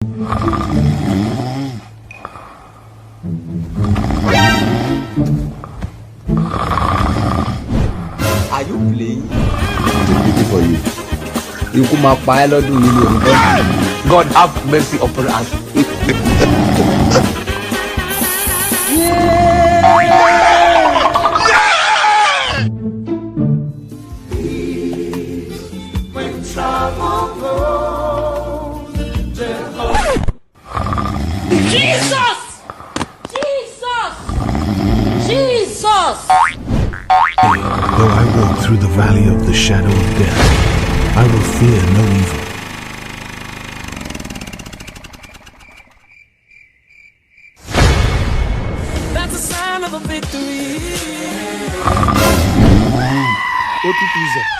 Are you playing? It's for you. You come up by God have mercy upon us. Jesus! Jesus! Jesus! Though I walk through the valley of the shadow of death, I will fear no evil. That's a sign of a victory. What it is?